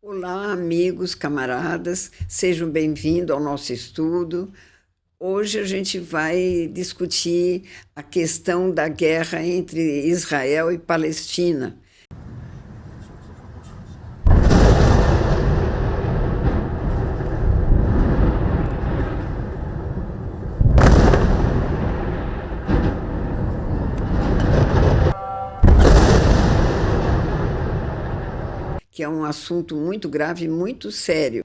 Olá, amigos, camaradas, sejam bem-vindos ao nosso estudo. Hoje a gente vai discutir a questão da guerra entre Israel e Palestina, que é um assunto muito grave e muito sério.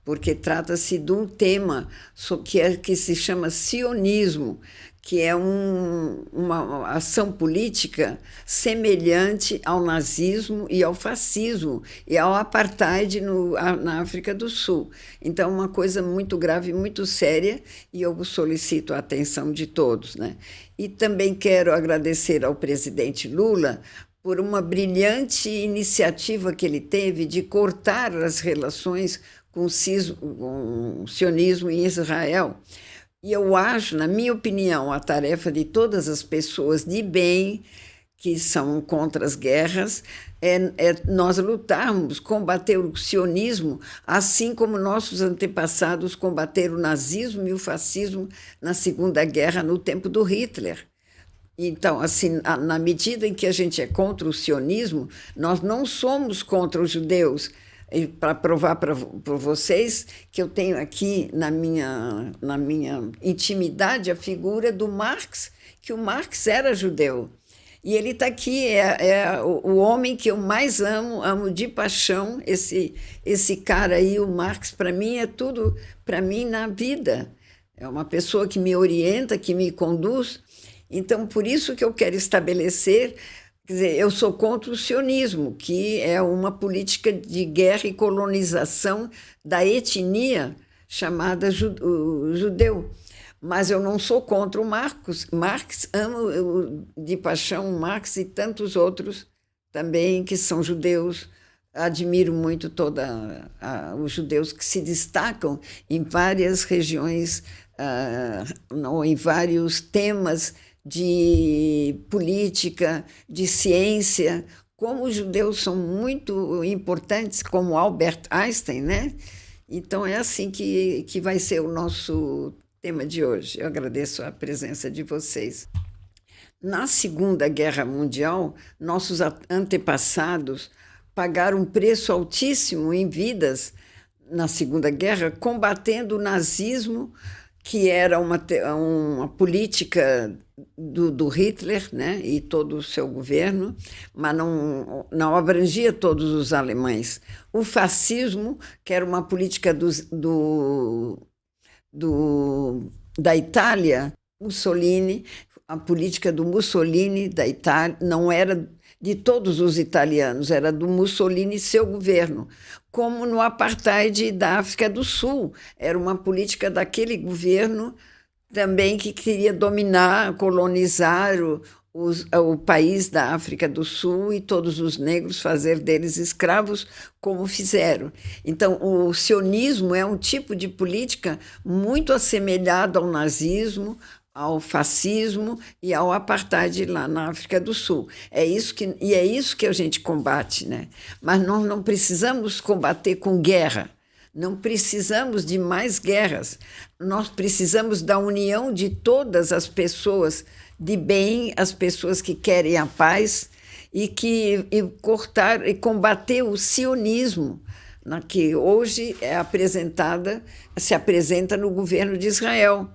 Porque trata-se de um tema que se chama sionismo, que é uma ação política semelhante ao nazismo e ao fascismo e ao apartheid na África do Sul. Então, uma coisa muito grave, muito séria, e eu solicito a atenção de todos, né? E também quero agradecer ao presidente Lula por uma brilhante iniciativa que ele teve de cortar as relações com o sionismo em Israel. E eu acho, na minha opinião, a tarefa de todas as pessoas de bem que são contra as guerras é nós lutarmos, combater o sionismo, assim como nossos antepassados combateram o nazismo e o fascismo na Segunda Guerra, no tempo do Hitler. Então, assim, na medida em que a gente é contra o sionismo, nós não somos contra os judeus. Para provar para vocês que eu tenho aqui na minha intimidade a figura do Marx, que o Marx era judeu. E ele está aqui, é o homem que eu mais amo de paixão, esse cara aí, o Marx, para mim é tudo, para mim na vida. É uma pessoa que me orienta, que me conduz. Então, por isso que eu quero estabelecer. Quer dizer, eu sou contra o sionismo, que é uma política de guerra e colonização da etnia chamada judeu. Mas eu não sou contra o Marx. Marx, amo de paixão o Marx e tantos outros também que são judeus. Admiro muito os judeus que se destacam em várias regiões, ou em vários temas de política, de ciência, como os judeus são muito importantes, como Albert Einstein, né? Então, é assim que vai ser o nosso tema de hoje. Eu agradeço a presença de vocês. Na Segunda Guerra Mundial, nossos antepassados pagaram um preço altíssimo em vidas na Segunda Guerra, combatendo o nazismo, que era uma política do Hitler, né, e todo o seu governo, mas não abrangia todos os alemães. O fascismo, que era uma política da Itália, Mussolini, a política do Mussolini da Itália não era de todos os italianos, era do Mussolini e seu governo, como no apartheid da África do Sul. Era uma política daquele governo também que queria dominar, colonizar o país da África do Sul e todos os negros, fazer deles escravos, como fizeram. Então, o sionismo é um tipo de política muito assemelhado ao nazismo, ao fascismo e ao apartheid lá na África do Sul. É isso que a gente combate, né? Mas nós não precisamos combater com guerra. Não precisamos de mais guerras. Nós precisamos da união de todas as pessoas de bem, as pessoas que querem a paz e cortar e combater o sionismo, né, que hoje se apresenta no governo de Israel.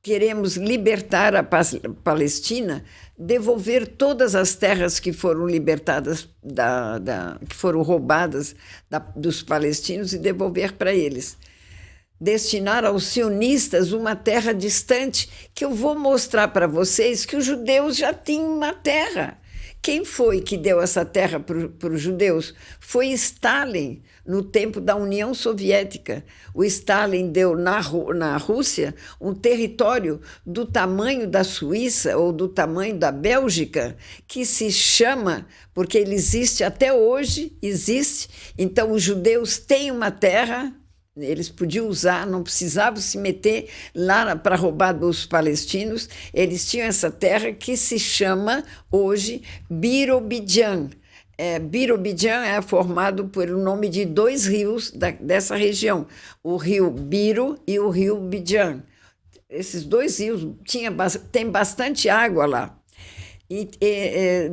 Queremos libertar a Palestina, devolver todas as terras que foram libertadas, que foram roubadas dos palestinos e devolver para eles. Destinar aos sionistas uma terra distante, que eu vou mostrar para vocês que os judeus já tinham uma terra, Quem foi que deu essa terra para os judeus? Foi Stalin, no tempo da União Soviética. O Stalin deu na Rússia um território do tamanho da Suíça ou do tamanho da Bélgica, que se chama, porque ele existe até hoje, existe. Então, os judeus têm uma terra. Eles podiam usar, não precisavam se meter lá para roubar dos palestinos. Eles tinham essa terra que se chama hoje Birobidjan. Birobidjan é formado pelo nome de dois rios dessa região, o rio Biro e o rio Bidjan. Esses dois rios tem bastante água lá.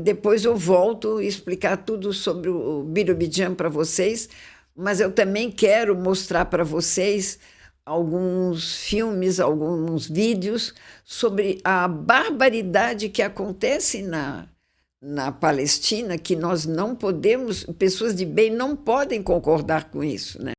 Depois eu volto a explicar tudo sobre o Birobidjan para vocês, mas eu também quero mostrar para vocês alguns filmes, alguns vídeos sobre a barbaridade que acontece na Palestina, que nós não podemos, pessoas de bem não podem concordar com isso, né?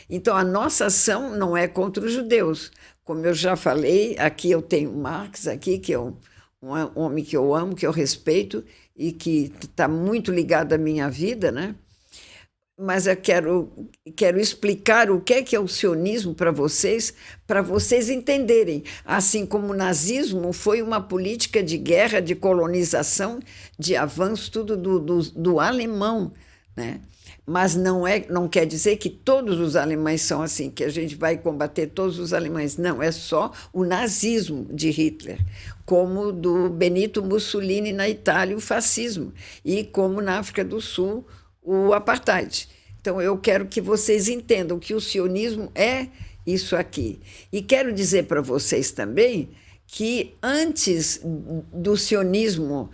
Então, a nossa ação não é contra os judeus. Como eu já falei, aqui eu tenho Marx, aqui, que é um homem que eu amo, que eu respeito e que está muito ligado à minha vida, né? Mas eu quero explicar o que é o sionismo para vocês entenderem. Assim como o nazismo foi uma política de guerra, de colonização, de avanço, tudo do alemão, né? Mas não quer dizer que todos os alemães são assim, que a gente vai combater todos os alemães. Não, é só o nazismo de Hitler, como do Benito Mussolini na Itália, o fascismo, e como na África do Sul, o apartheid. Então, eu quero que vocês entendam que o sionismo é isso aqui. E quero dizer para vocês também que antes do sionismo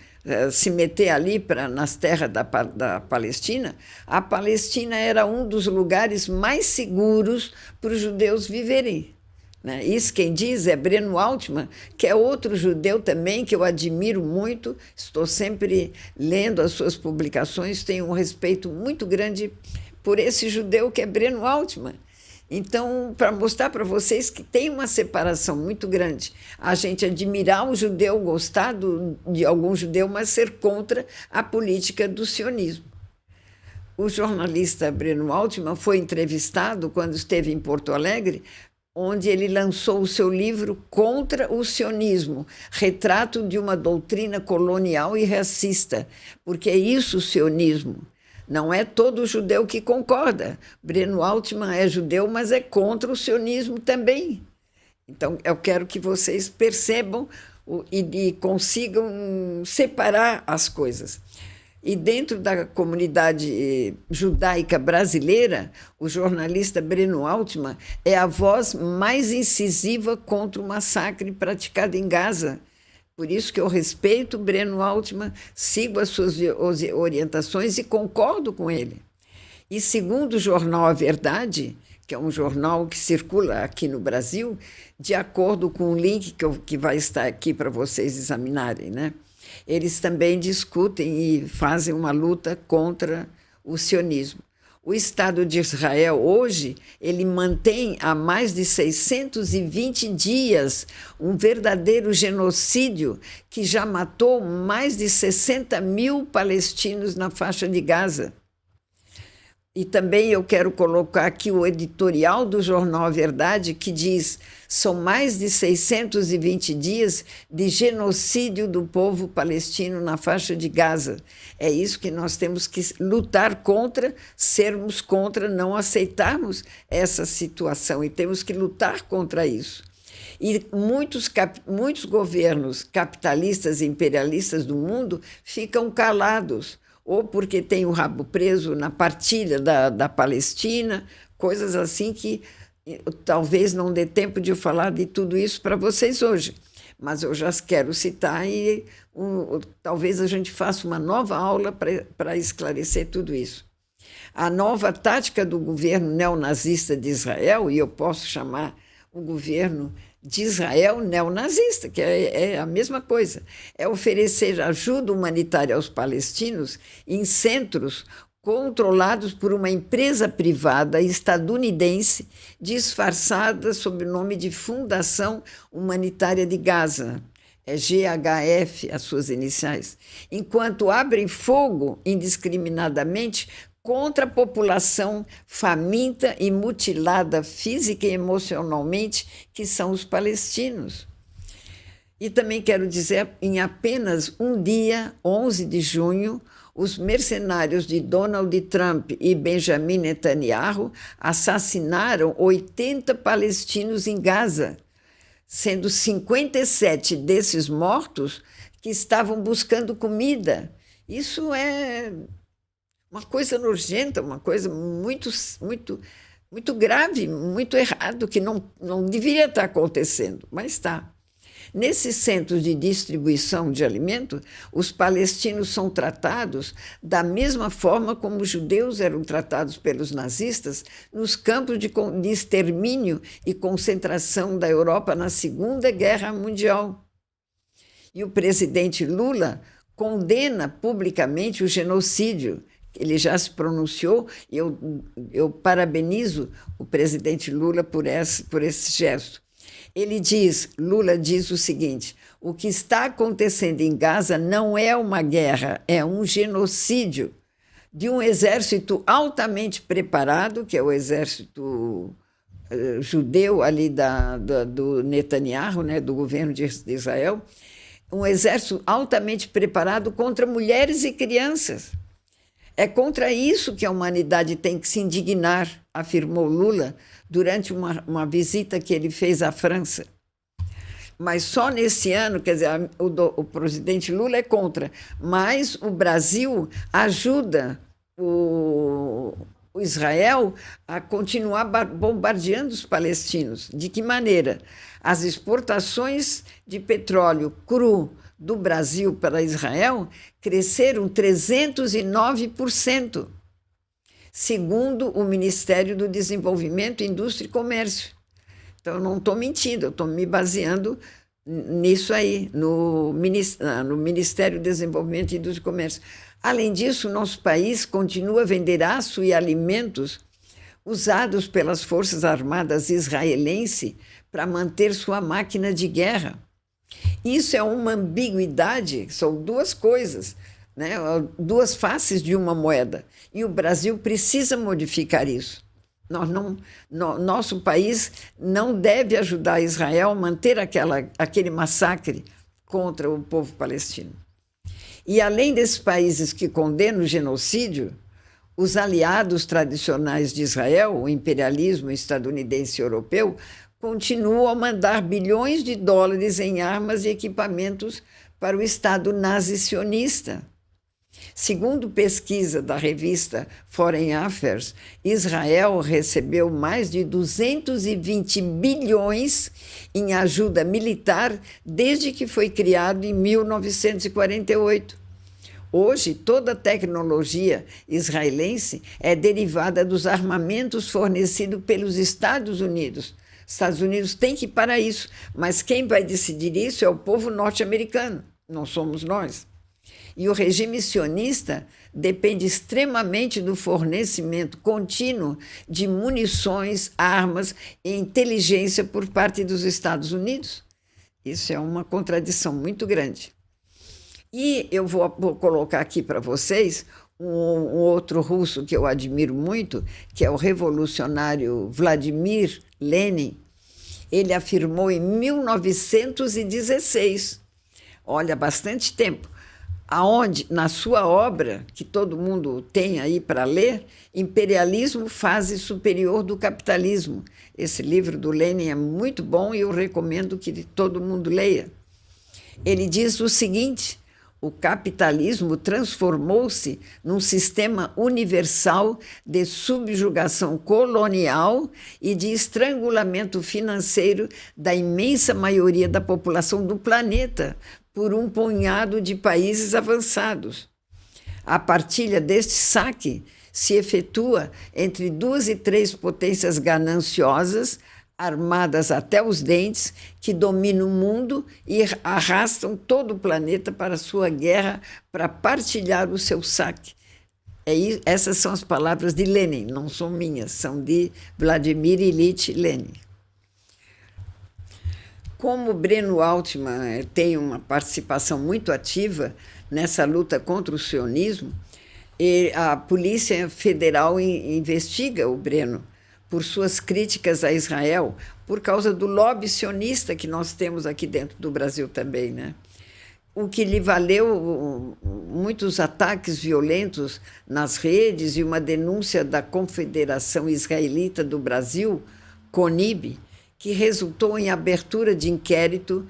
se meter ali nas terras da Palestina, a Palestina era um dos lugares mais seguros para os judeus viverem, né? Isso quem diz é Breno Altman, que é outro judeu também que eu admiro muito, estou sempre lendo as suas publicações, tenho um respeito muito grande por esse judeu que é Breno Altman. Então, para mostrar para vocês que tem uma separação muito grande, a gente admirar o judeu, gostar de algum judeu, mas ser contra a política do sionismo. O jornalista Breno Altman foi entrevistado quando esteve em Porto Alegre, onde ele lançou o seu livro Contra o Sionismo, retrato de uma doutrina colonial e racista, porque é isso o sionismo. Não é todo judeu que concorda. Breno Altman é judeu, mas é contra o sionismo também. Então, eu quero que vocês percebam e consigam separar as coisas. E dentro da comunidade judaica brasileira, o jornalista Breno Altman é a voz mais incisiva contra o massacre praticado em Gaza. Por isso que eu respeito o Breno Altman, sigo as suas orientações e concordo com ele. E segundo o jornal A Verdade, que é um jornal que circula aqui no Brasil, de acordo com o link que vai estar aqui para vocês examinarem, né? Eles também discutem e fazem uma luta contra o sionismo. O Estado de Israel, hoje, ele mantém há mais de 620 dias um verdadeiro genocídio que já matou mais de 60 mil palestinos na faixa de Gaza. E também eu quero colocar aqui o editorial do jornal A Verdade, que diz: são mais de 620 dias de genocídio do povo palestino na faixa de Gaza. É isso que nós temos que lutar contra, sermos contra, não aceitarmos essa situação, e temos que lutar contra isso. E muitos governos capitalistas e imperialistas do mundo ficam calados, ou porque tem o rabo preso na partilha da Palestina, coisas assim que talvez não dê tempo de eu falar de tudo isso para vocês hoje. Mas eu já quero citar e talvez a gente faça uma nova aula para esclarecer tudo isso. A nova tática do governo neonazista de Israel, e eu posso chamar o governo de Israel neonazista, que é a mesma coisa, é oferecer ajuda humanitária aos palestinos em centros controlados por uma empresa privada estadunidense disfarçada sob o nome de Fundação Humanitária de Gaza. É GHF, as suas iniciais, enquanto abrem fogo indiscriminadamente contra a população faminta e mutilada física e emocionalmente, que são os palestinos. E também quero dizer, em apenas um dia, 11 de junho, os mercenários de Donald Trump e Benjamin Netanyahu assassinaram 80 palestinos em Gaza, sendo 57 desses mortos que estavam buscando comida. Isso é uma coisa nojenta, uma coisa muito grave, muito errado, que não deveria estar acontecendo, mas está. Nesses centros de distribuição de alimento, os palestinos são tratados da mesma forma como os judeus eram tratados pelos nazistas nos campos de extermínio e concentração da Europa na Segunda Guerra Mundial. E o presidente Lula condena publicamente o genocídio. Ele já se pronunciou e eu parabenizo o presidente Lula por esse gesto. Lula diz o seguinte: o que está acontecendo em Gaza não é uma guerra, é um genocídio de um exército altamente preparado, que é o exército judeu ali do Netanyahu, né, do governo de Israel, um exército altamente preparado contra mulheres e crianças. É contra isso que a humanidade tem que se indignar, afirmou Lula durante uma visita que ele fez à França. Mas só nesse ano, quer dizer, o presidente Lula é contra, mas o Brasil ajuda o Israel a continuar bombardeando os palestinos. De que maneira? As exportações de petróleo cru do Brasil para Israel cresceram 309%, segundo o Ministério do Desenvolvimento, Indústria e Comércio. Então, eu não estou mentindo, eu estou me baseando nisso aí, no Ministério do Desenvolvimento, Indústria e Comércio. Além disso, nosso país continua a vender aço e alimentos usados pelas Forças Armadas israelenses para manter sua máquina de guerra. Isso é uma ambiguidade, são duas coisas, né? Duas faces de uma moeda. E o Brasil precisa modificar isso. Nosso país não deve ajudar Israel a manter aquele massacre contra o povo palestino. E além desses países que condenam o genocídio, os aliados tradicionais de Israel, o imperialismo estadunidense e europeu, continuam a mandar bilhões de dólares em armas e equipamentos para o Estado nazi-sionista. Segundo pesquisa da revista Foreign Affairs, Israel recebeu mais de 220 bilhões em ajuda militar desde que foi criado em 1948. Hoje, toda a tecnologia israelense é derivada dos armamentos fornecidos pelos Estados Unidos. Estados Unidos tem que ir para isso, mas quem vai decidir isso é o povo norte-americano, não somos nós. E o regime sionista depende extremamente do fornecimento contínuo de munições, armas e inteligência por parte dos Estados Unidos. Isso é uma contradição muito grande. E eu vou colocar aqui para vocês Um outro russo que eu admiro muito, que é o revolucionário Vladimir Lenin, ele afirmou em 1916, olha, bastante tempo, aonde, na sua obra, que todo mundo tem aí para ler, Imperialismo, Fase Superior do Capitalismo. Esse livro do Lenin é muito bom e eu recomendo que todo mundo leia. Ele diz o seguinte: o capitalismo transformou-se num sistema universal de subjugação colonial e de estrangulamento financeiro da imensa maioria da população do planeta por um punhado de países avançados. A partilha deste saque se efetua entre 2 e 3 potências gananciosas, armadas até os dentes, que dominam o mundo e arrastam todo o planeta para a sua guerra para partilhar o seu saque. Essas são as palavras de Lenin, não são minhas, são de Vladimir Ilyich Lenin. Como Breno Altman tem uma participação muito ativa nessa luta contra o sionismo, a Polícia Federal investiga o Breno por suas críticas a Israel, por causa do lobby sionista que nós temos aqui dentro do Brasil também, né? O que lhe valeu muitos ataques violentos nas redes e uma denúncia da Confederação Israelita do Brasil, CONIB, que resultou em abertura de inquérito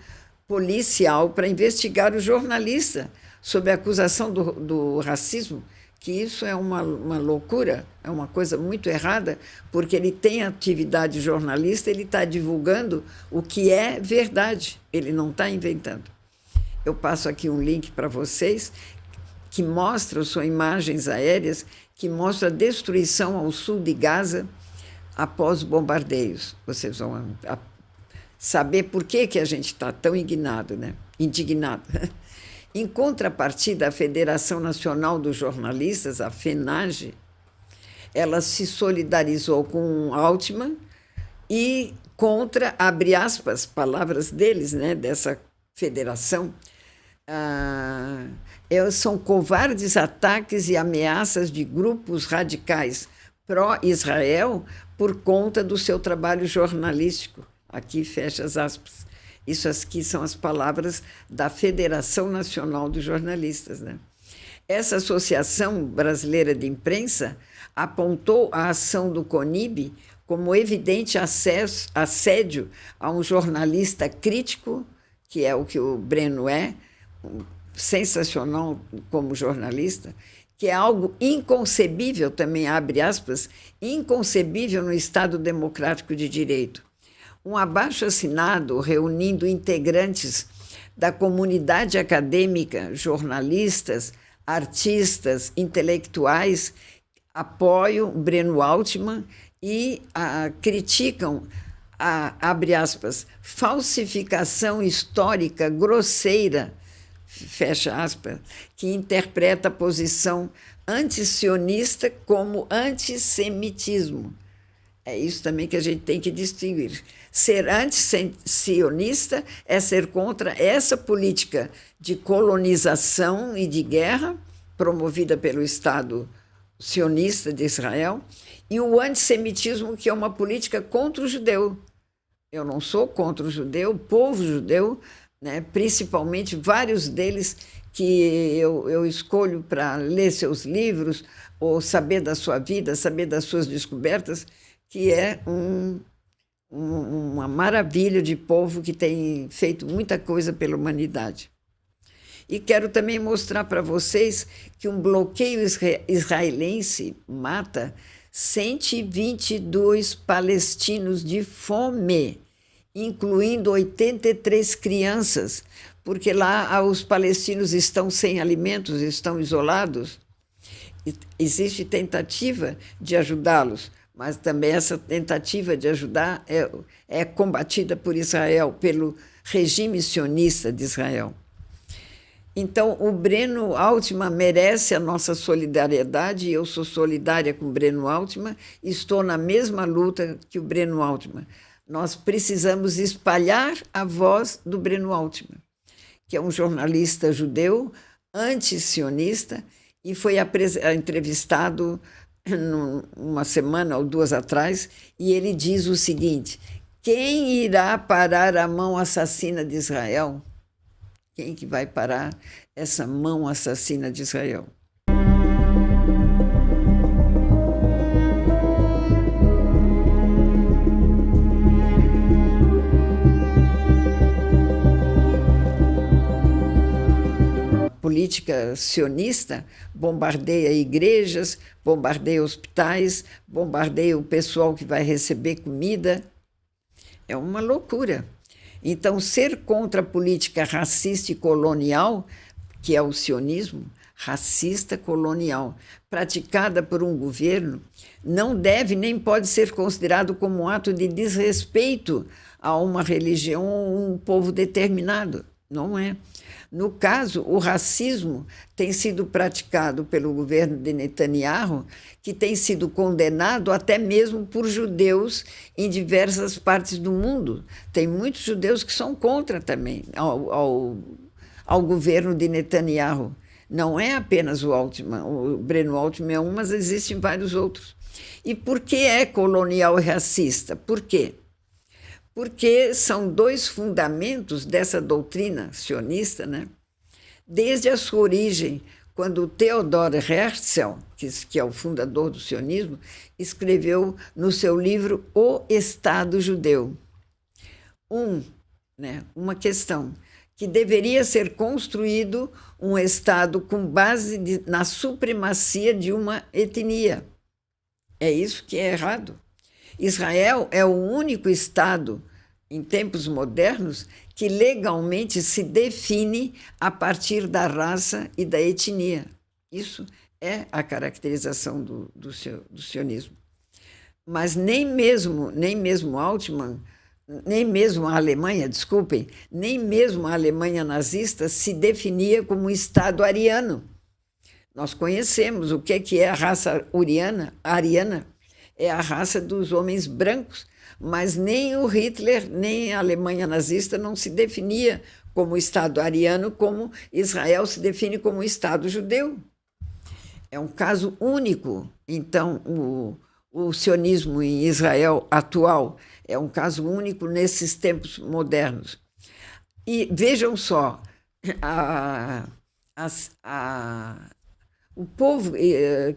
policial para investigar o jornalista sob a acusação do racismo, que isso é uma loucura, é uma coisa muito errada, porque ele tem atividade jornalista, ele está divulgando o que é verdade, ele não está inventando. Eu passo aqui um link para vocês que mostra, são imagens aéreas, que mostra a destruição ao sul de Gaza após bombardeios. Vocês vão saber por que a gente está tão indignado, né? Em contrapartida, a Federação Nacional dos Jornalistas, a FENAGE, ela se solidarizou com Altman e contra, abre aspas, palavras deles, né, dessa federação, são covardes ataques e ameaças de grupos radicais pró-Israel por conta do seu trabalho jornalístico. Aqui fecha as aspas. Isso aqui são as palavras da Federação Nacional dos Jornalistas, né? Essa Associação Brasileira de Imprensa apontou a ação do CONIB como evidente assédio a um jornalista crítico, que é o que o Breno é, sensacional como jornalista, que é algo inconcebível, também abre aspas, inconcebível no Estado Democrático de Direito. Um abaixo-assinado reunindo integrantes da comunidade acadêmica, jornalistas, artistas, intelectuais, apoiam Breno Altman e criticam abre aspas, falsificação histórica grosseira, fecha aspas, que interpreta a posição antisionista como antissemitismo. É isso também que a gente tem que distinguir. Ser antissionista é ser contra essa política de colonização e de guerra promovida pelo Estado sionista de Israel, e o antissemitismo, que é uma política contra o judeu. Eu não sou contra o judeu, o povo judeu, né, principalmente vários deles que eu escolho para ler seus livros ou saber da sua vida, saber das suas descobertas, que é uma maravilha de povo que tem feito muita coisa pela humanidade. E quero também mostrar para vocês que um bloqueio israelense mata 122 palestinos de fome, incluindo 83 crianças, porque lá os palestinos estão sem alimentos, estão isolados. Existe tentativa de ajudá-los, mas também essa tentativa de ajudar é combatida por Israel, pelo regime sionista de Israel. Então, o Breno Altman merece a nossa solidariedade, e eu sou solidária com o Breno Altman, estou na mesma luta que o Breno Altman. Nós precisamos espalhar a voz do Breno Altman, que é um jornalista judeu, anti-sionista, e foi entrevistado uma semana ou duas atrás, e ele diz o seguinte: quem irá parar a mão assassina de Israel? Quem que vai parar essa mão assassina de Israel? Política sionista bombardeia igrejas, bombardeia hospitais, bombardeia o pessoal que vai receber comida. É uma loucura. Então, ser contra a política racista e colonial, que é o sionismo, racista colonial, praticada por um governo, não deve nem pode ser considerado como um ato de desrespeito a uma religião ou um povo determinado. Não é. No caso, o racismo tem sido praticado pelo governo de Netanyahu, que tem sido condenado até mesmo por judeus em diversas partes do mundo. Tem muitos judeus que são contra também ao governo de Netanyahu. Não é apenas o Altman, o Breno Altman é um, mas existem vários outros. E por que é colonial e racista? Por quê? Porque são dois fundamentos dessa doutrina sionista, né? Desde a sua origem, quando Theodor Herzl, que é o fundador do sionismo, escreveu no seu livro O Estado Judeu. Uma questão, que deveria ser construído um Estado com base na supremacia de uma etnia. É isso que é errado. Israel é o único Estado, em tempos modernos, que legalmente se define a partir da raça e da etnia. Isso é a caracterização do sionismo. Mas nem mesmo Altman, nem mesmo a Alemanha, desculpem, nem mesmo a Alemanha nazista se definia como um Estado ariano. Nós conhecemos o que é a raça ariana, é a raça dos homens brancos, mas nem o Hitler, nem a Alemanha nazista não se definia como Estado ariano, como Israel se define como Estado judeu. É um caso único. Então, o sionismo em Israel atual é um caso único nesses tempos modernos. E vejam só, o povo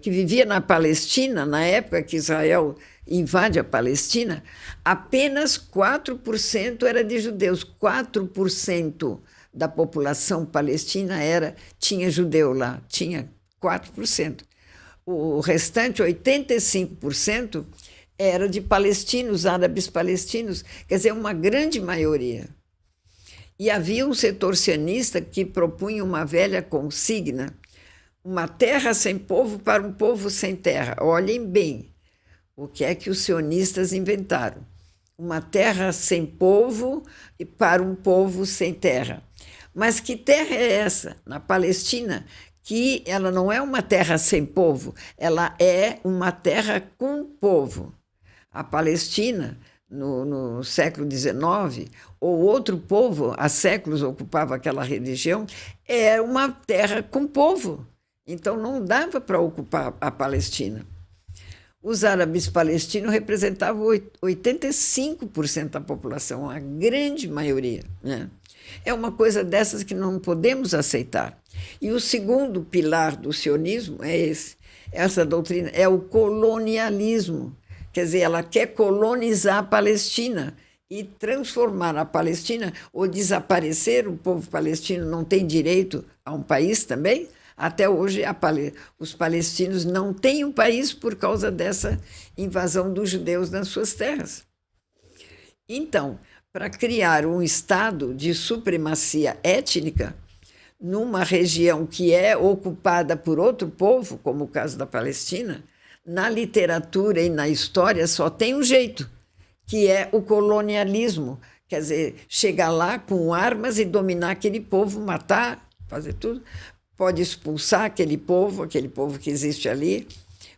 que vivia na Palestina, na época que Israel invade a Palestina, apenas 4% era de judeus. 4% da população palestina tinha judeu lá, tinha 4%. O restante, 85%, era de palestinos, árabes palestinos, quer dizer, uma grande maioria. E havia um setor sionista que propunha uma velha consigna: uma terra sem povo para um povo sem terra. Olhem bem o que é que os sionistas inventaram. Uma terra sem povo e para um povo sem terra. Mas que terra é essa? Na Palestina, que ela não é uma terra sem povo, ela é uma terra com povo. A Palestina, no século XIX, ou outro povo, há séculos ocupava aquela região, é uma terra com povo. Então não dava para ocupar a Palestina. Os árabes palestinos representavam 85% da população, a grande maioria, né? É uma coisa dessas que não podemos aceitar. E o segundo pilar do sionismo é esse. Essa doutrina é o colonialismo. Quer dizer, ela quer colonizar a Palestina e transformar a Palestina, ou desaparecer. O povo palestino não tem direito a um país também. Até hoje, os palestinos não têm um país por causa dessa invasão dos judeus nas suas terras. Então, para criar um estado de supremacia étnica numa região que é ocupada por outro povo, como o caso da Palestina, na literatura e na história só tem um jeito, que é o colonialismo. Quer dizer, chegar lá com armas e dominar aquele povo, matar, fazer tudo. Pode expulsar aquele povo que existe ali,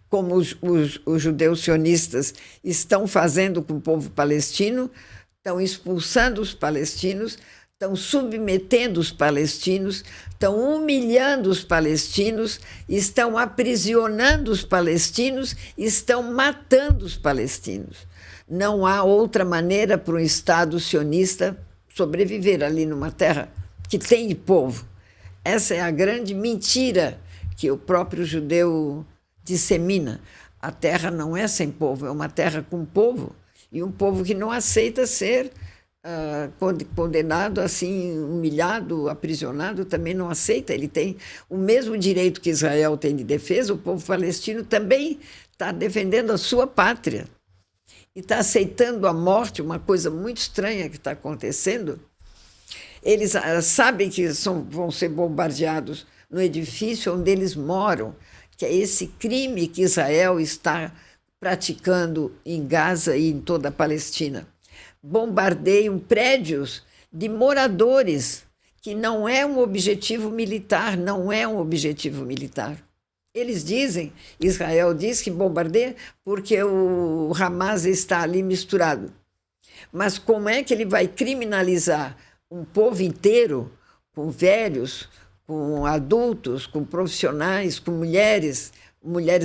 como os judeus sionistas estão fazendo com o povo palestino, estão expulsando os palestinos, estão submetendo os palestinos, estão humilhando os palestinos, estão aprisionando os palestinos, estão matando os palestinos. Não há outra maneira para um Estado sionista sobreviver ali numa terra que tem povo. Essa é a grande mentira que o próprio judeu dissemina. A terra não é sem povo, é uma terra com povo, e um povo que não aceita ser condenado, assim, humilhado, aprisionado, também não aceita. Ele tem o mesmo direito que Israel tem de defesa, o povo palestino também está defendendo a sua pátria e está aceitando a morte, uma coisa muito estranha que está acontecendo. Eles sabem que vão ser bombardeados no edifício onde eles moram, que é esse crime que Israel está praticando em Gaza e em toda a Palestina. Bombardeiam prédios de moradores, que não é um objetivo militar, não é um objetivo militar. Eles dizem, Israel diz que bombardeia porque o Hamas está ali misturado. Mas como é que ele vai criminalizar um povo inteiro, com velhos, com adultos, com profissionais, com mulheres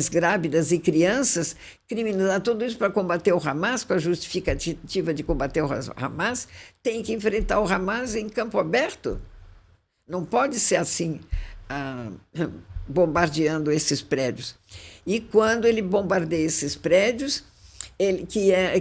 grávidas e crianças, criminalizar tudo isso para combater o Hamas, com a justificativa de combater o Hamas, tem que enfrentar o Hamas em campo aberto. Não pode ser assim, bombardeando esses prédios. E quando ele bombardeia esses prédios,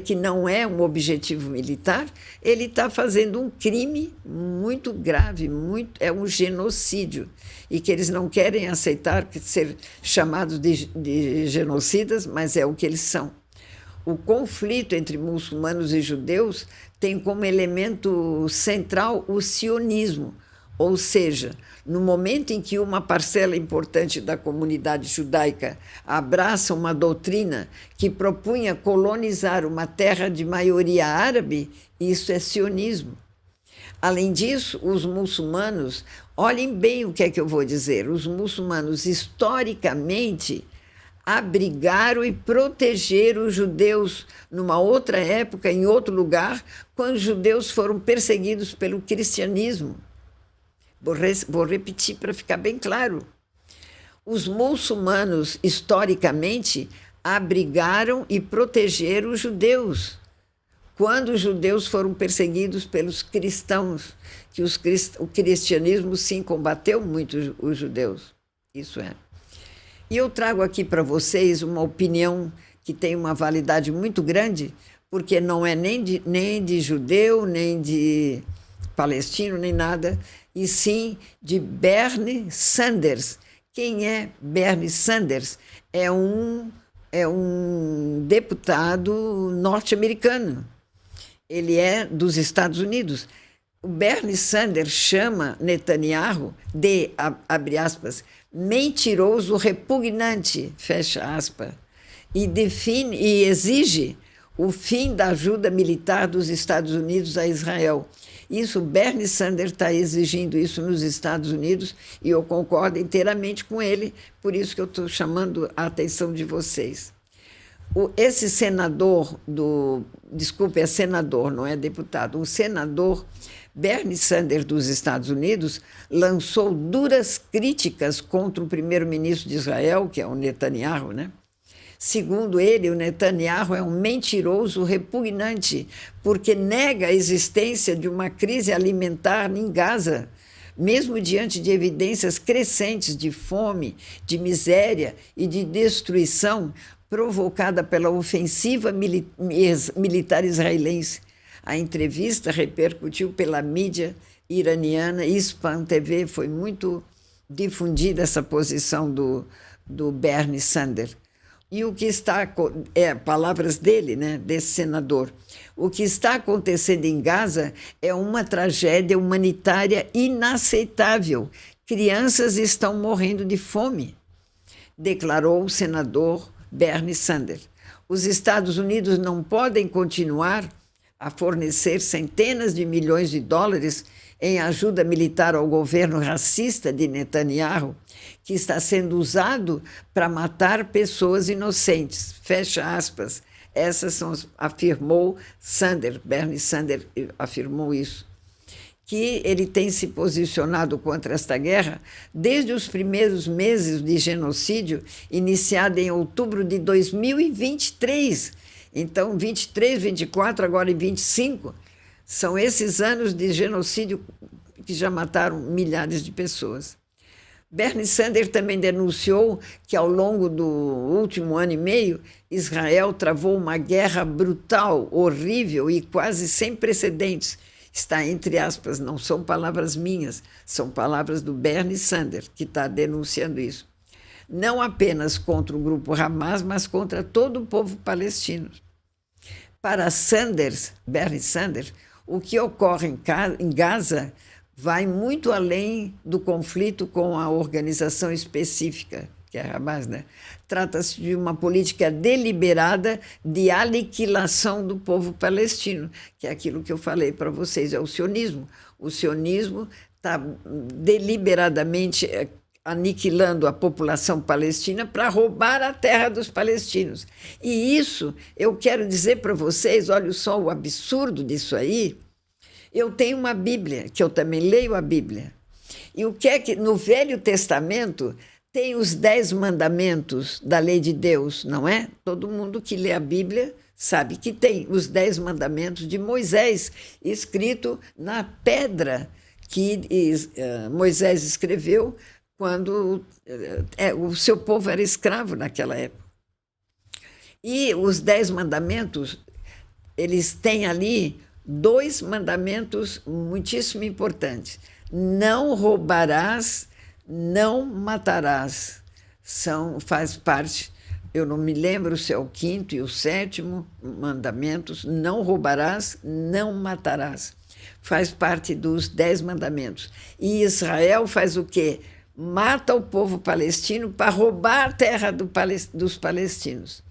que não é um objetivo militar, ele está fazendo um crime muito grave, é um genocídio, e que eles não querem aceitar ser chamados de genocidas, mas é o que eles são. O conflito entre muçulmanos e judeus tem como elemento central o sionismo, ou seja, no momento em que uma parcela importante da comunidade judaica abraça uma doutrina que propunha colonizar uma terra de maioria árabe, isso é sionismo. Além disso, os muçulmanos, olhem bem o que é que eu vou dizer, os muçulmanos historicamente abrigaram e protegeram os judeus numa outra época, em outro lugar, quando os judeus foram perseguidos pelo cristianismo. Vou repetir para ficar bem claro. Os muçulmanos, historicamente, abrigaram e protegeram os judeus quando os judeus foram perseguidos pelos cristãos, que o cristianismo, sim, combateu muito os judeus. Isso é. E eu trago aqui para vocês uma opinião que tem uma validade muito grande, porque não é nem de judeu, nem de palestino, nem nada, e sim de Bernie Sanders. Quem é Bernie Sanders? É um deputado norte-americano. Ele é dos Estados Unidos. O Bernie Sanders chama Netanyahu de, abre aspas, mentiroso repugnante, fecha aspas, e exige o fim da ajuda militar dos Estados Unidos a Israel. Isso, Bernie Sanders está exigindo isso nos Estados Unidos e eu concordo inteiramente com ele, por isso que eu estou chamando a atenção de vocês. Esse senador desculpe, é senador, não é deputado, o senador Bernie Sanders dos Estados Unidos lançou duras críticas contra o primeiro-ministro de Israel, que é o Netanyahu, né? Segundo ele, o Netanyahu é um mentiroso repugnante, porque nega a existência de uma crise alimentar em Gaza, mesmo diante de evidências crescentes de fome, de miséria e de destruição provocada pela ofensiva militar israelense. A entrevista repercutiu pela mídia iraniana, Ispan TV, foi muito difundida essa posição do Bernie Sanders. E o que está, palavras dele, né, desse senador, o que está acontecendo em Gaza é uma tragédia humanitária inaceitável. Crianças estão morrendo de fome, declarou o senador Bernie Sanders. Os Estados Unidos não podem continuar a fornecer centenas de milhões de dólares em ajuda militar ao governo racista de Netanyahu, que está sendo usado para matar pessoas inocentes. Fecha aspas. Essas são, afirmou Sanders, Bernie Sanders afirmou isso. que ele tem se posicionado contra esta guerra desde os primeiros meses de genocídio, iniciado em outubro de 2023. Então, 23, 24, agora em 25, são esses anos de genocídio que já mataram milhares de pessoas. Bernie Sanders também denunciou que, ao longo do último ano e meio, Israel travou uma guerra brutal, horrível e quase sem precedentes. Está entre aspas, não são palavras minhas, são palavras do Bernie Sanders, que está denunciando isso. Não apenas contra o grupo Hamas, mas contra todo o povo palestino. Para Sanders, Bernie Sanders, o que ocorre em Gaza vai muito além do conflito com a organização específica, que é Hamas, né? Trata-se de uma política deliberada de aniquilação do povo palestino, que é aquilo que eu falei para vocês, é o sionismo. O sionismo está deliberadamente aniquilando a população palestina para roubar a terra dos palestinos. E isso, eu quero dizer para vocês, olha só o absurdo disso aí. Eu tenho uma Bíblia, que eu também leio a Bíblia. E o que é que no Velho Testamento tem os 10 mandamentos da lei de Deus, não é? Todo mundo que lê a Bíblia sabe que tem os 10 mandamentos de Moisés, escrito na pedra que Moisés escreveu quando o seu povo era escravo naquela época. E os 10 mandamentos, eles têm ali 2 mandamentos muitíssimo importantes. Não roubarás, não matarás. Faz parte, eu não me lembro se é o 5º e o 7º mandamentos. Não roubarás, não matarás. Faz parte dos 10 mandamentos. E Israel faz o quê? Mata o povo palestino para roubar a terra dos palestinos.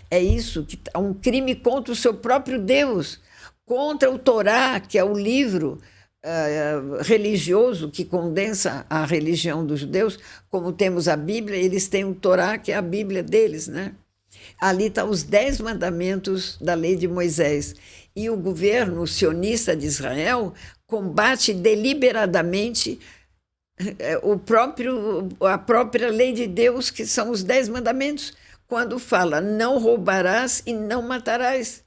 É isso, que é um crime contra o seu próprio Deus, contra o Torá, que é o livro religioso que condensa a religião dos judeus. Como temos a Bíblia, eles têm o Torá, que é a Bíblia deles, né? Ali estão os 10 mandamentos da lei de Moisés. E o governo sionista de Israel combate deliberadamente a própria lei de Deus, que são os 10 mandamentos, quando fala não roubarás e não matarás.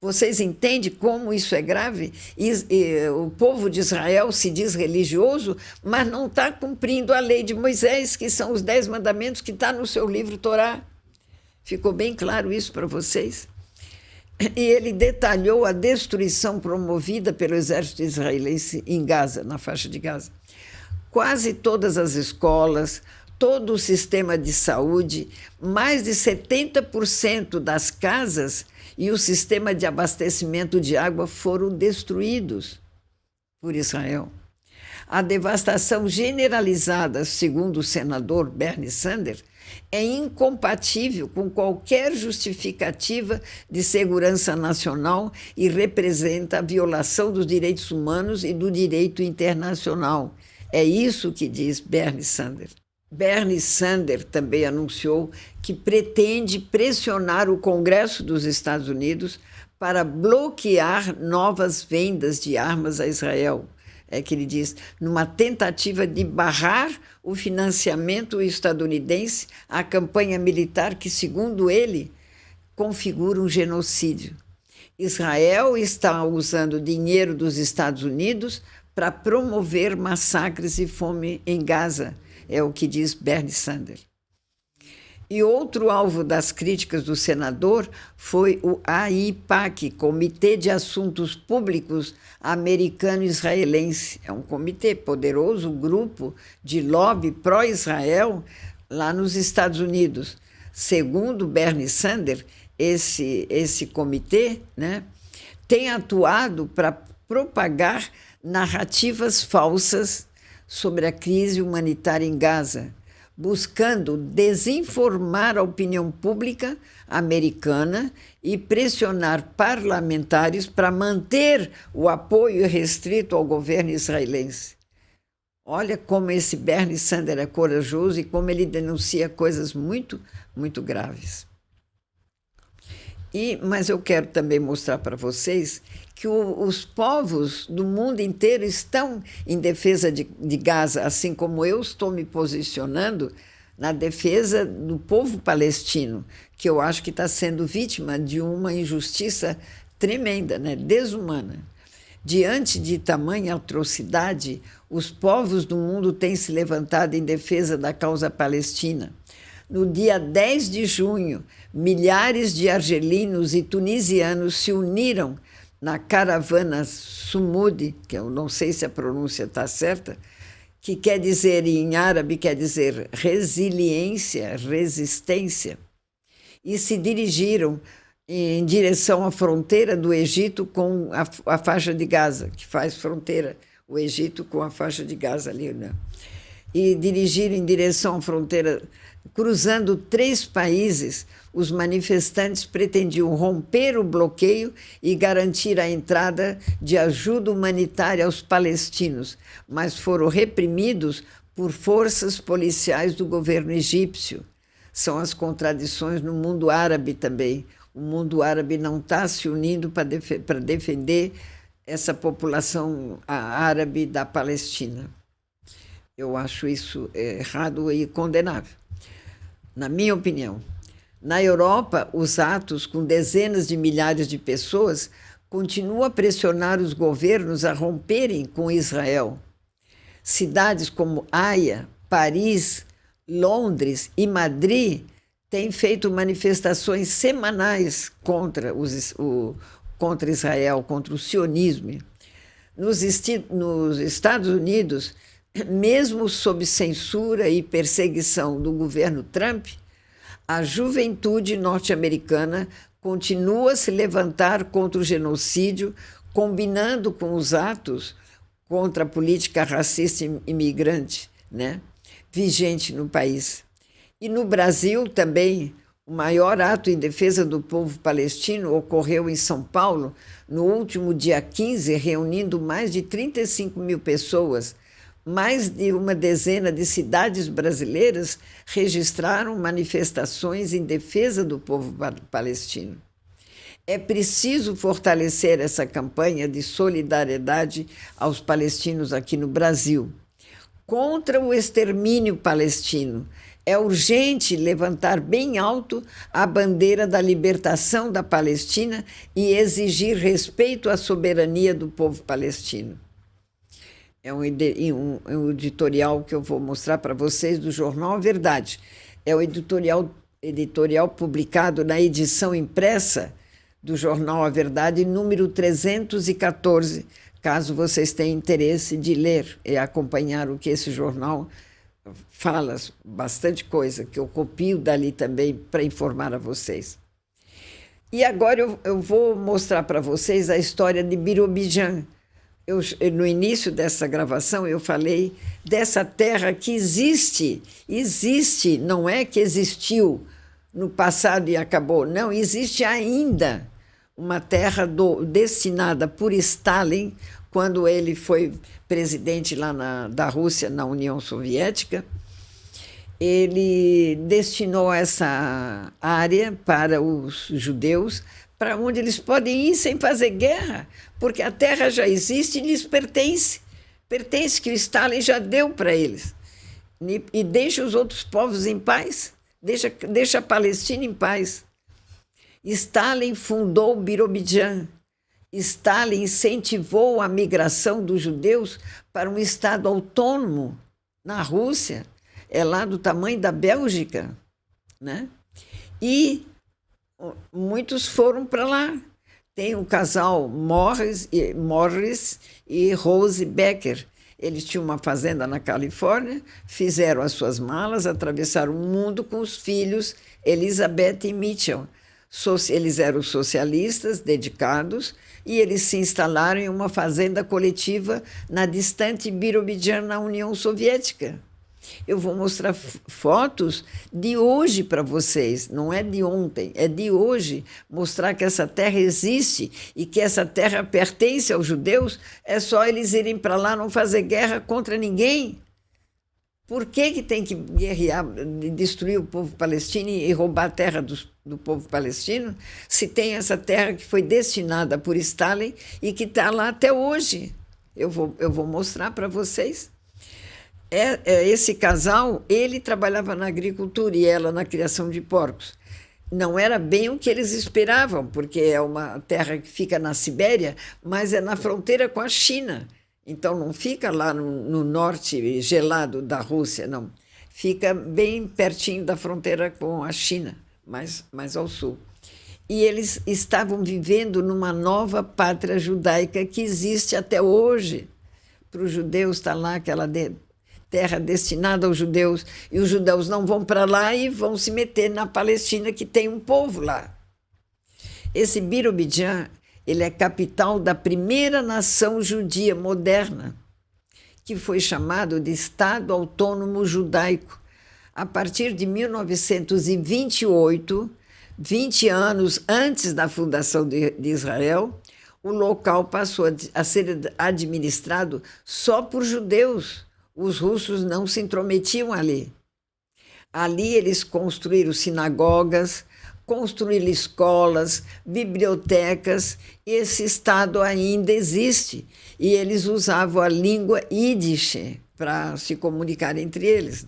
Vocês entendem como isso é grave? O povo de Israel se diz religioso, mas não está cumprindo a lei de Moisés, que são os 10 mandamentos que está no seu livro Torá. Ficou bem claro isso para vocês? E ele detalhou a destruição promovida pelo exército israelense em Gaza, na faixa de Gaza. Quase todas as escolas, todo o sistema de saúde, mais de 70% das casas e o sistema de abastecimento de água foram destruídos por Israel. A devastação generalizada, segundo o senador Bernie Sanders, é incompatível com qualquer justificativa de segurança nacional e representa a violação dos direitos humanos e do direito internacional. É isso que diz Bernie Sanders. Bernie Sanders também anunciou que pretende pressionar o Congresso dos Estados Unidos para bloquear novas vendas de armas a Israel. É que ele diz, numa tentativa de barrar o financiamento estadunidense à campanha militar que, segundo ele, configura um genocídio. Israel está usando dinheiro dos Estados Unidos para promover massacres e fome em Gaza. É o que diz Bernie Sanders. E outro alvo das críticas do senador foi o AIPAC, Comitê de Assuntos Públicos Americano-Israelense. É um comitê poderoso, um grupo de lobby pró-Israel lá nos Estados Unidos. Segundo Bernie Sanders, esse comitê, né, tem atuado para propagar narrativas falsas sobre a crise humanitária em Gaza, buscando desinformar a opinião pública americana e pressionar parlamentares para manter o apoio restrito ao governo israelense. Olha como esse Bernie Sanders é corajoso e como ele denuncia coisas muito, muito graves. Mas eu quero também mostrar para vocês que os povos do mundo inteiro estão em defesa de Gaza, assim como eu estou me posicionando na defesa do povo palestino, que eu acho que está sendo vítima de uma injustiça tremenda, né? Desumana. Diante de tamanha atrocidade, os povos do mundo têm se levantado em defesa da causa palestina. No dia 10 de junho, milhares de argelinos e tunisianos se uniram na caravana Sumud, que eu não sei se a pronúncia está certa, que quer dizer, em árabe, quer dizer resiliência, resistência, e se dirigiram em direção à fronteira do Egito com a faixa de Gaza, que faz fronteira o Egito com a faixa de Gaza ali, né? E dirigiram em direção à fronteira, cruzando 3 países. Os manifestantes pretendiam romper o bloqueio e garantir a entrada de ajuda humanitária aos palestinos, mas foram reprimidos por forças policiais do governo egípcio. São as contradições no mundo árabe também. O mundo árabe não está se unindo para defender essa população árabe da Palestina. Eu acho isso errado e condenável, na minha opinião. Na Europa, os atos com dezenas de milhares de pessoas continuam a pressionar os governos a romperem com Israel. Cidades como Haia, Paris, Londres e Madrid têm feito manifestações semanais contra Israel, contra o sionismo. Nos Estados Unidos, mesmo sob censura e perseguição do governo Trump, a juventude norte-americana continua a se levantar contra o genocídio, combinando com os atos contra a política racista imigrante, né, vigente no país. E no Brasil também, o maior ato em defesa do povo palestino ocorreu em São Paulo, no último dia 15, reunindo mais de 35 mil pessoas. Mais de uma dezena de cidades brasileiras registraram manifestações em defesa do povo palestino. É preciso fortalecer essa campanha de solidariedade aos palestinos aqui no Brasil. Contra o extermínio palestino, é urgente levantar bem alto a bandeira da libertação da Palestina e exigir respeito à soberania do povo palestino. É um editorial que eu vou mostrar para vocês do jornal A Verdade. É o editorial publicado na edição impressa do jornal A Verdade, número 314, caso vocês tenham interesse de ler e acompanhar o que esse jornal fala, bastante coisa, que eu copio dali também para informar a vocês. E agora eu vou mostrar para vocês a história de Birobidzhan. No início dessa gravação, eu falei dessa terra que existe, não é que existiu no passado e acabou, não, existe ainda uma terra destinada por Stalin, quando ele foi presidente lá da Rússia, na União Soviética. Ele destinou essa área para os judeus, para onde eles podem ir sem fazer guerra, porque a terra já existe e lhes pertence. Pertence, que o Stalin já deu para eles. E deixa os outros povos em paz, deixa a Palestina em paz. Stalin fundou Birobidzhan. Stalin incentivou a migração dos judeus para um estado autônomo na Rússia, é lá do tamanho da Bélgica, né? E muitos foram para lá. Tem o casal Morris e Rose Becker. Eles tinham uma fazenda na Califórnia, fizeram as suas malas, atravessaram o mundo com os filhos Elizabeth e Mitchell. Eles eram socialistas, dedicados, e eles se instalaram em uma fazenda coletiva na distante Birobidzhan, na União Soviética. Eu vou mostrar fotos de hoje para vocês, não é de ontem, é de hoje. Mostrar que essa terra existe e que essa terra pertence aos judeus, é só eles irem para lá, não fazer guerra contra ninguém. Por que tem que guerrear, destruir o povo palestino e roubar a terra do povo palestino, se tem essa terra que foi destinada por Stalin e que está lá até hoje? Eu vou mostrar para vocês. Esse casal, ele trabalhava na agricultura e ela na criação de porcos. Não era bem o que eles esperavam, porque é uma terra que fica na Sibéria, mas é na fronteira com a China. Então, não fica lá no norte gelado da Rússia, não. Fica bem pertinho da fronteira com a China, mais ao sul. E eles estavam vivendo numa nova pátria judaica que existe até hoje. Para os judeus está lá aquela terra destinada aos judeus, e os judeus não vão para lá e vão se meter na Palestina, que tem um povo lá. Esse Birobidzhan, ele é capital da primeira nação judia moderna, que foi chamado de Estado Autônomo Judaico. A partir de 1928, 20 anos antes da fundação de Israel, o local passou a ser administrado só por judeus. Os russos não se intrometiam ali. Ali eles construíram sinagogas, construir escolas, bibliotecas. Esse Estado ainda existe e eles usavam a língua Yiddish para se comunicar entre eles.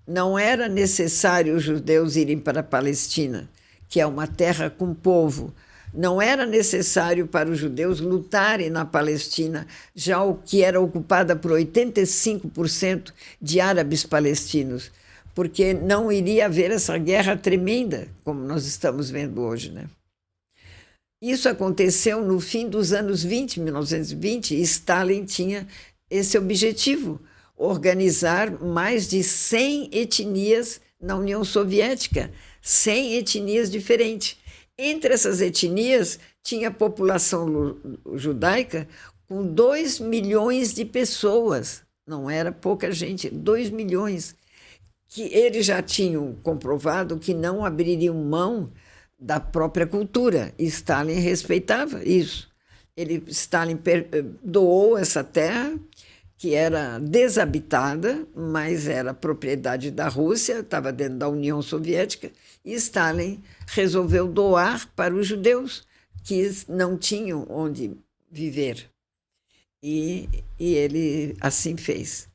Não era necessário os judeus irem para a Palestina, que é uma terra com povo. Não era necessário para os judeus lutarem na Palestina, já o que era ocupada por 85% de árabes palestinos, porque não iria haver essa guerra tremenda, como nós estamos vendo hoje, né? Isso aconteceu no fim dos anos 20, 1920, e Stalin tinha esse objetivo, organizar mais de 100 etnias na União Soviética, 100 etnias diferentes. Entre essas etnias, tinha a população judaica com 2 milhões de pessoas. Não era pouca gente, 2 milhões. Que eles já tinham comprovado que não abririam mão da própria cultura. E Stalin respeitava isso. Stalin doou essa terra, que era desabitada, mas era propriedade da Rússia, estava dentro da União Soviética, e Stalin resolveu doar para os judeus, que não tinham onde viver. E ele assim fez.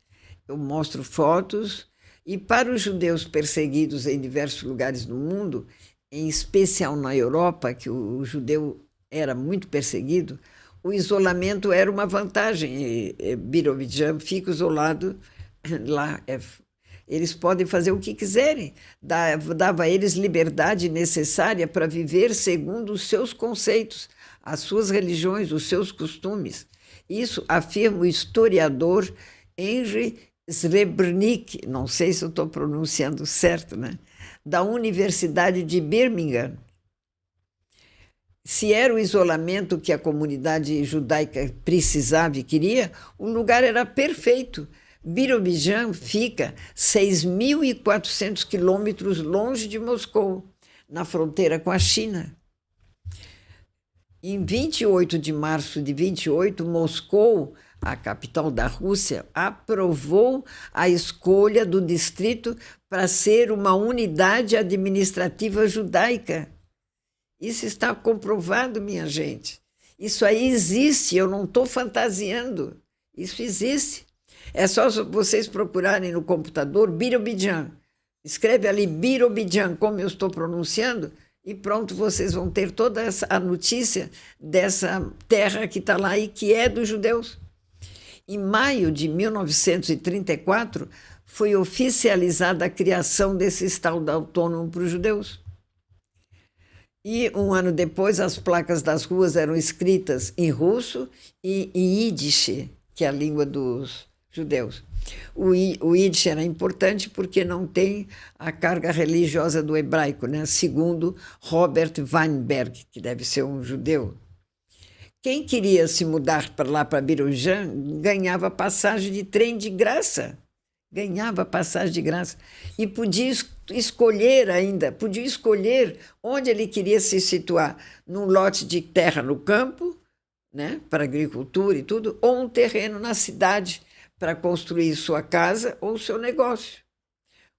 Eu mostro fotos, e para os judeus perseguidos em diversos lugares do mundo, em especial na Europa, que o judeu era muito perseguido, o isolamento era uma vantagem. Birobidzhan fica isolado lá. Eles podem fazer o que quiserem. Dava a eles liberdade necessária para viver segundo os seus conceitos, as suas religiões, os seus costumes. Isso afirma o historiador Henry Srebrenik, não sei se eu estou pronunciando certo, né? Da Universidade de Birmingham. Se era o isolamento que a comunidade judaica precisava e queria, o lugar era perfeito. Birobidzhan fica 6.400 quilômetros longe de Moscou, na fronteira com a China. Em 28 de março de 28, Moscou, a capital da Rússia, aprovou a escolha do distrito para ser uma unidade administrativa judaica. Isso está comprovado, minha gente. Isso aí existe, eu não estou fantasiando. Isso existe. É só vocês procurarem no computador Birobidzhan. Escreve ali Birobidzhan, como eu estou pronunciando, e pronto, vocês vão ter toda a notícia dessa terra que está lá e que é dos judeus. Em maio de 1934, foi oficializada a criação desse Estado autônomo para os judeus. E um ano depois, as placas das ruas eram escritas em russo e em Yiddish, que é a língua dos judeus. O Yiddish era importante porque não tem a carga religiosa do hebraico, né? Segundo Robert Weinberg, que deve ser um judeu. Quem queria se mudar para lá, para Birobidzhan, ganhava passagem de trem de graça. Ganhava passagem de graça. E podia escolher ainda, podia escolher onde ele queria se situar, num lote de terra no campo, né, para agricultura e tudo, ou um terreno na cidade, para construir sua casa ou seu negócio.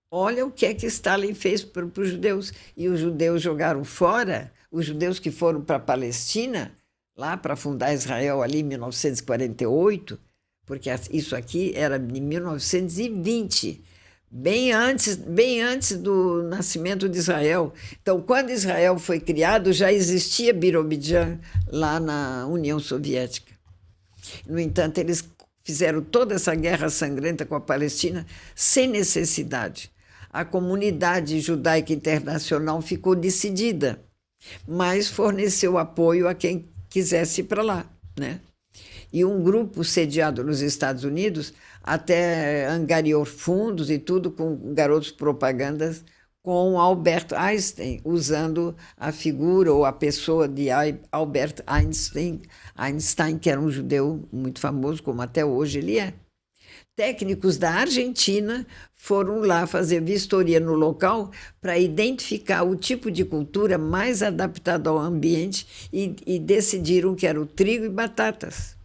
Olha o que é que Stalin fez para os judeus. E os judeus jogaram fora, os judeus que foram para a Palestina, lá para fundar Israel ali em 1948, porque isso aqui era de 1920, bem antes do nascimento de Israel. Então, quando Israel foi criado, já existia Birobidjan lá na União Soviética. No entanto, eles fizeram toda essa guerra sangrenta com a Palestina sem necessidade. A comunidade judaica internacional ficou decidida, mas forneceu apoio a quem quisesse ir para lá, né? E um grupo sediado nos Estados Unidos até angariou fundos e tudo com garotos propagandas com Albert Einstein, usando a figura ou a pessoa de Albert Einstein, que era um judeu muito famoso, como até hoje ele é. Técnicos da Argentina foram lá fazer vistoria no local para identificar o tipo de cultura mais adaptado ao ambiente e decidiram que era o trigo e batatas.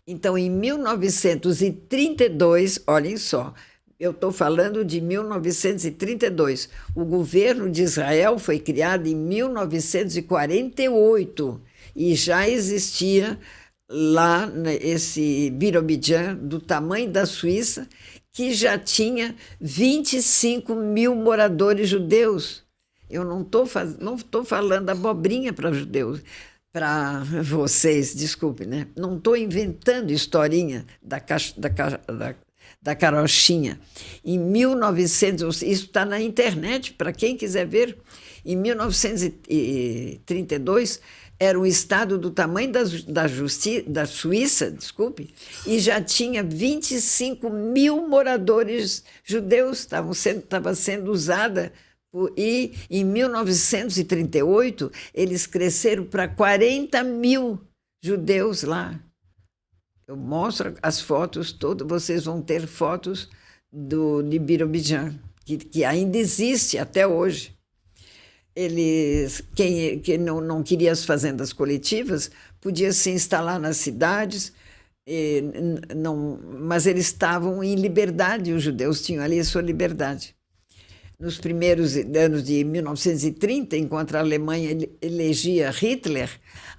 Então, em 1932, olhem só, eu estou falando de 1932, o governo de Israel foi criado em 1948 e já existia lá esse Birobidjan, do tamanho da Suíça, que já tinha 25 mil moradores judeus. Eu não estou falando abobrinha para judeus, para vocês, desculpe, né? Não estou inventando historinha da carochinha. Em 1900, isso está na internet, para quem quiser ver, em 1932, era um estado do tamanho da Suíça, desculpe, e já tinha 25 mil moradores judeus, estava sendo usada. E em 1938, eles cresceram para 40 mil judeus lá. Eu mostro as fotos todas, vocês vão ter fotos de Birobidjan, que ainda existe até hoje. Quem não queria as fazendas coletivas podia se instalar nas cidades, mas eles estavam em liberdade, os judeus tinham ali a sua liberdade. Nos primeiros anos de 1930, enquanto a Alemanha elegia Hitler,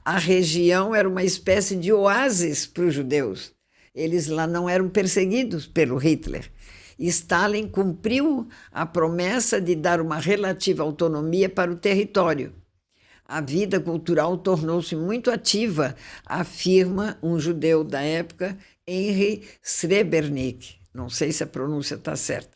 a região era uma espécie de oásis para os judeus. Eles lá não eram perseguidos pelo Hitler. Stalin cumpriu a promessa de dar uma relativa autonomia para o território. A vida cultural tornou-se muito ativa, afirma um judeu da época, Henry Srebrenik. Não sei se a pronúncia está certa.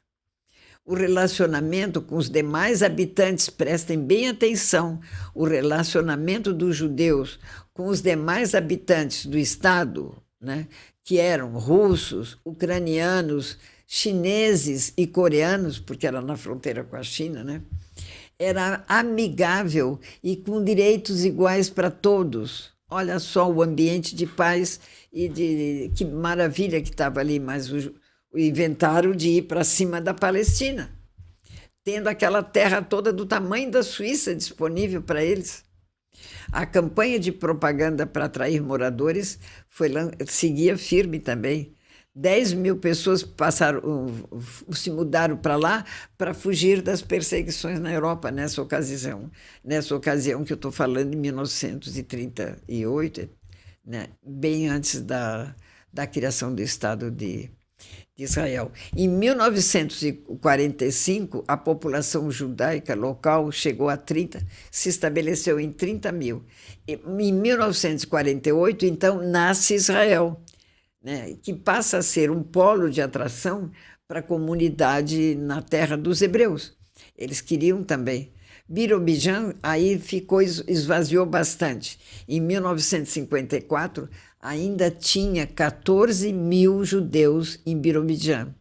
O relacionamento com os demais habitantes, prestem bem atenção, o relacionamento dos judeus com os demais habitantes do Estado, né, que eram russos, ucranianos, chineses e coreanos, porque era na fronteira com a China, né, era amigável e com direitos iguais para todos. Olha só o ambiente de paz e que maravilha que estava ali, mas inventaram de ir para cima da Palestina, tendo aquela terra toda do tamanho da Suíça disponível para eles. A campanha de propaganda para atrair moradores seguia firme também. 10 mil pessoas se mudaram para lá para fugir das perseguições na Europa nessa ocasião que eu estou falando, em 1938, né, bem antes da criação do Estado de Israel. Em 1945, a população judaica local chegou a se estabeleceu em 30 mil. Em 1948, então, nasce Israel, né, que passa a ser um polo de atração para a comunidade na terra dos hebreus. Eles queriam também. Birobidjan aí esvaziou bastante. Em 1954, ainda tinha 14 mil judeus em Birobidjan.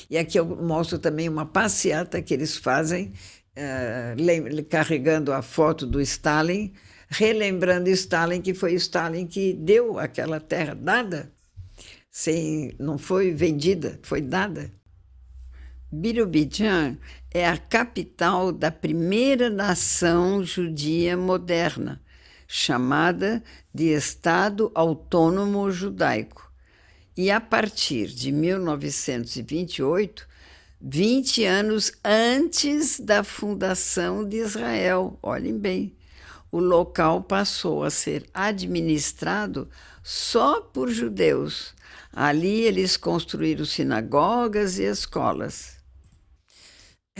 E aqui eu mostro também uma passeata que eles fazem, carregando a foto do Stalin, relembrando Stalin, que foi Stalin que deu aquela terra dada, não foi vendida, foi dada. Birobidjan é a capital da primeira nação judia moderna, chamada de Estado Autônomo Judaico. E a partir de 1928, 20 anos antes da fundação de Israel, olhem bem, o local passou a ser administrado só por judeus. Ali eles construíram sinagogas e escolas.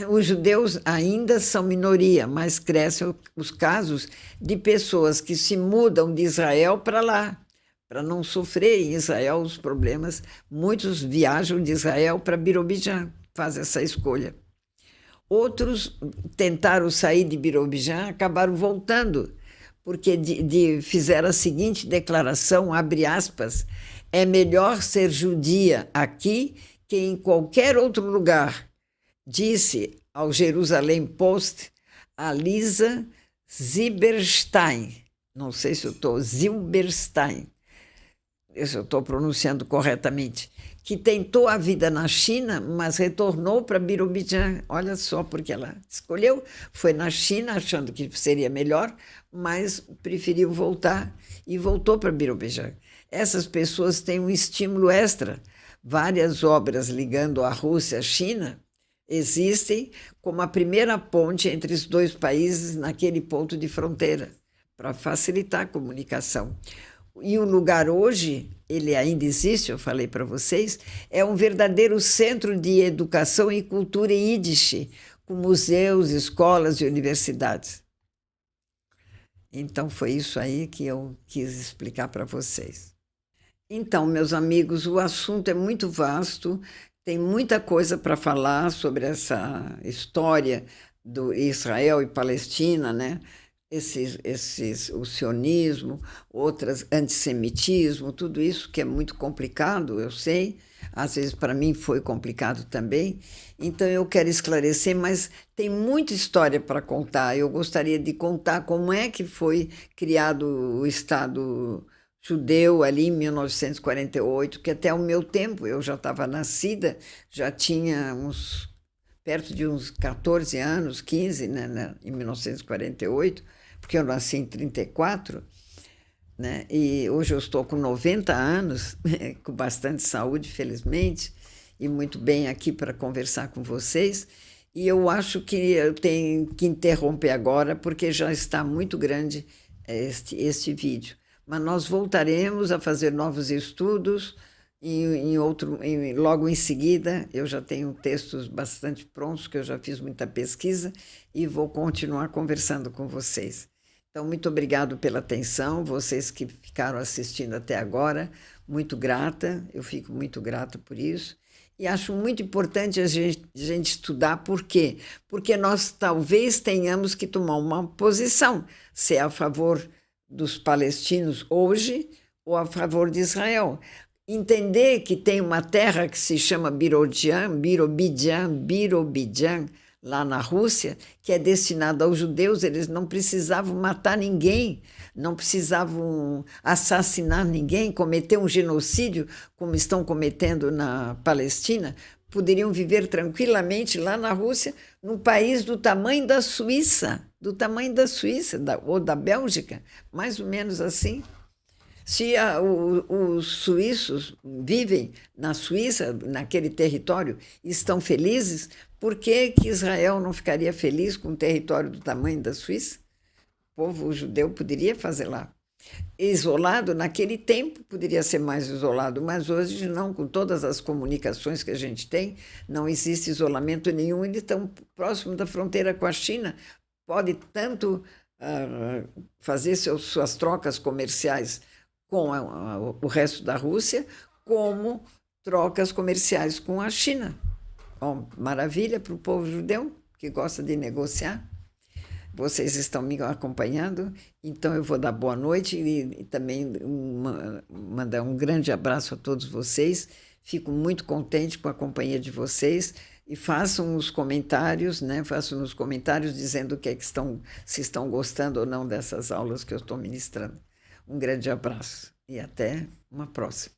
Os judeus ainda são minoria, mas crescem os casos de pessoas que se mudam de Israel para lá, para não sofrer em Israel os problemas. Muitos viajam de Israel para Birobidjan, fazem essa escolha. Outros tentaram sair de Birobidjan, acabaram voltando, porque fizeram a seguinte declaração, abre aspas, é melhor ser judia aqui que em qualquer outro lugar, disse ao Jerusalém Post a Lisa Zilberstein, não sei se eu estou, Zilberstein, se eu estou pronunciando corretamente, que tentou a vida na China, mas retornou para Birobidjan. Olha só, porque ela escolheu, foi na China achando que seria melhor, mas preferiu voltar e voltou para Birobidjan. Essas pessoas têm um estímulo extra. Várias obras ligando a Rússia e a China existem como a primeira ponte entre os dois países naquele ponto de fronteira, para facilitar a comunicação. E o lugar hoje, ele ainda existe, eu falei para vocês, é um verdadeiro centro de educação e cultura em Yiddish, com museus, escolas e universidades. Então, foi isso aí que eu quis explicar para vocês. Então, meus amigos, o assunto é muito vasto, tem muita coisa para falar sobre essa história do Israel e Palestina, né? O sionismo, outras antissemitismo, tudo isso que é muito complicado, eu sei, às vezes para mim foi complicado também, então eu quero esclarecer, mas tem muita história para contar. Eu gostaria de contar como é que foi criado o Estado judeu ali em 1948, que até o meu tempo, eu já estava nascida, já tinha perto de uns 14 anos, 15, né, em 1948, porque eu nasci em 34, né, e hoje eu estou com 90 anos, com bastante saúde, felizmente, e muito bem aqui para conversar com vocês. E eu acho que eu tenho que interromper agora, porque já está muito grande este vídeo. Mas nós voltaremos a fazer novos estudos logo em seguida. Eu já tenho textos bastante prontos, que eu já fiz muita pesquisa e vou continuar conversando com vocês. Então, muito obrigado pela atenção, vocês que ficaram assistindo até agora, muito grata, eu fico muito grata por isso. E acho muito importante a gente estudar. Por quê? Porque nós talvez tenhamos que tomar uma posição, se é a favor dos palestinos hoje ou a favor de Israel. Entender que tem uma terra que se chama Birobidjan, lá na Rússia, que é destinada aos judeus. Eles não precisavam matar ninguém, não precisavam assassinar ninguém, cometer um genocídio, como estão cometendo na Palestina. Poderiam viver tranquilamente lá na Rússia, num país do tamanho da Suíça, ou da Bélgica, mais ou menos assim. Se os suíços vivem na Suíça, naquele território, e estão felizes, por que Israel não ficaria feliz com um território do tamanho da Suíça? O povo judeu poderia fazer lá. Isolado, naquele tempo, poderia ser mais isolado, mas hoje não, com todas as comunicações que a gente tem, não existe isolamento nenhum. Eles estão próximo da fronteira com a China, pode tanto fazer suas trocas comerciais com o resto da Rússia, como trocas comerciais com a China. Bom, maravilha para o povo judeu, que gosta de negociar. Vocês estão me acompanhando, então eu vou dar boa noite e também mandar um grande abraço a todos vocês. Fico muito contente com a companhia de vocês e façam os comentários, né? Façam nos comentários dizendo se estão gostando ou não dessas aulas que eu estou ministrando. Um grande abraço e até uma próxima.